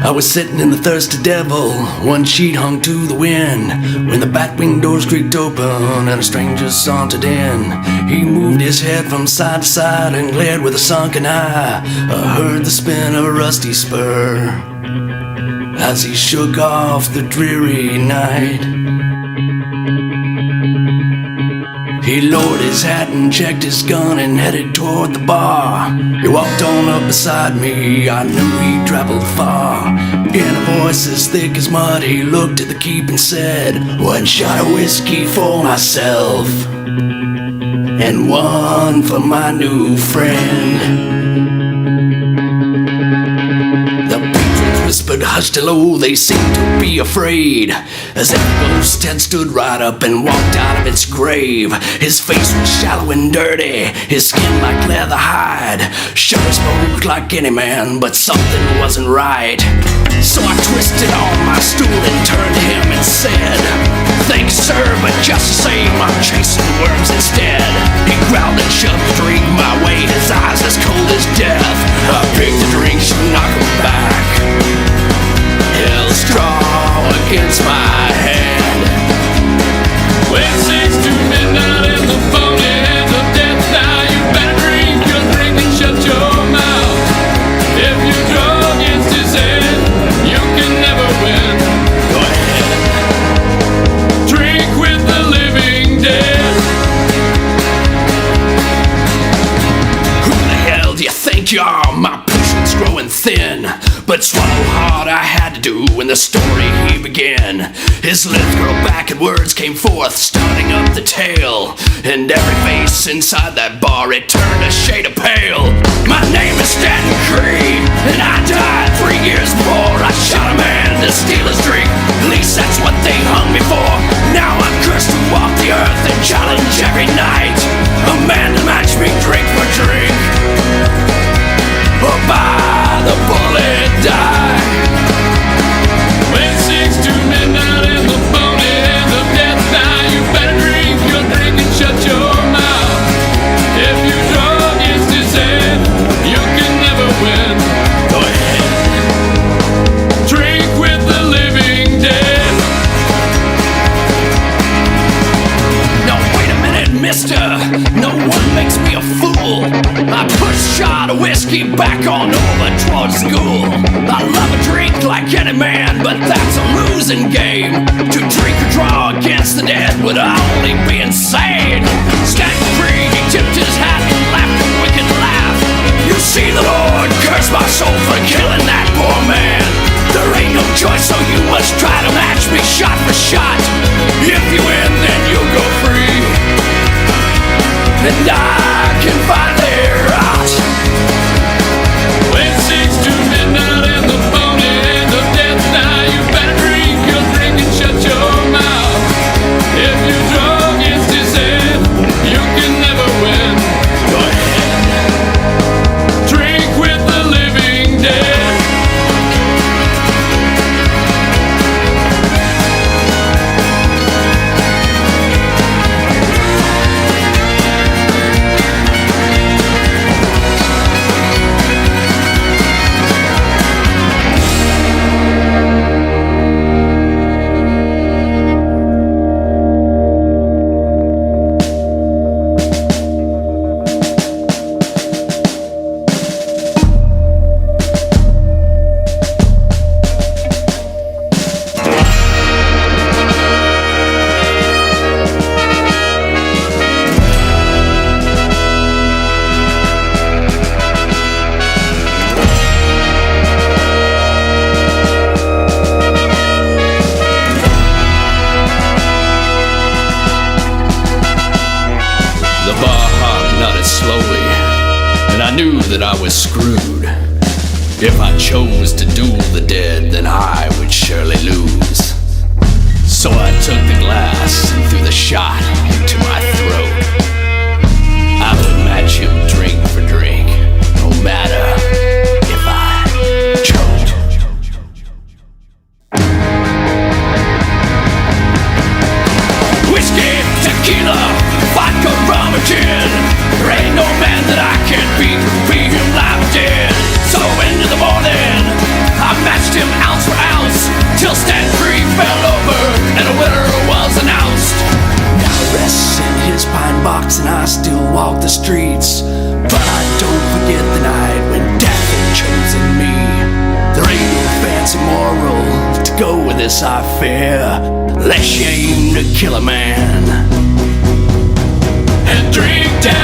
I was sitting in the Thirsty Devil, one sheet hung to the wind, when the batwing doors creaked open and a stranger sauntered in. He moved his head from side to side and glared with a sunken eye. I heard the spin of a rusty spur as he shook off the dreary night. He lowered his hat and checked his gun and headed toward the bar. He walked on up beside me, I knew he'd traveled far. In a voice as thick as mud, he looked at the keep and said, "One shot of whiskey for myself, and one for my new friend." Whispered hushed hello, they seemed to be afraid, as if the ghost had stood right up and walked out of its grave. His face was shallow and dirty, his skin like leather hide. Sure spoke like any man, but something wasn't right. So I twisted on my stool and turned to him and said, "Thanks sir, but just the same, I'm chasing worms instead." He growled and shoved the drink my way, his eyes as cold as death. I picked the drink, should knock him back, held straw against my hand. When 6 to midnight and the phony hands of death, now you better drink your drink and shut your mouth. If you draw against his head, you can never win. Go ahead, drink with the living dead. Who the hell do you think you are? My patience growing thin, but swallow hard I had to do when the story he began. His lips curled back and words came forth, starting up the tale. And every face inside that bar, it turned a shade of pale. My name is Stanton Creed, and I died 3 years before I shot a man to steal his drink. At least that's what they hung me for. Now I'm cursed to walk the earth and challenge every night a man to match me drink for drink, or by the bullet die. When 6 to midnight and the phony hands of death, now you better drink your drink and shut your mouth. If you draw against his head, you can never win. Go ahead, drink with the living dead. No, wait a minute, mister, no one makes me a fool. I push a shot of whiskey back on over towards school. I love a drink like any man, but that's a losing game. To drink or draw against the dead would only be insane. Stanton Creed, he tipped his hat and laughed a wicked laugh. You see, the Lord curse my soul for killing that poor man. There ain't no choice, so you must try to match me shot for shot. If you win, then you'll go free, and I can finally rot. When 6 to midnight and the phony hands of death, now you better drink your drink and shut your mouth. If you draw against his head, you can never win. Go ahead, drink with the living dead. That I was screwed. If I chose to duel the dead, then I would surely lose. So I took the glass and threw the shot into my throat. I would match him drink for drink, no matter if I choked. Whiskey, tequila, vodka, rum, or gin. There ain't no man that I can't beat him loud. still walk the streets, but I don't forget the night when death had chosen me. There ain't no fancy moral to go with this, I fear, unless you aim to kill a man and drink down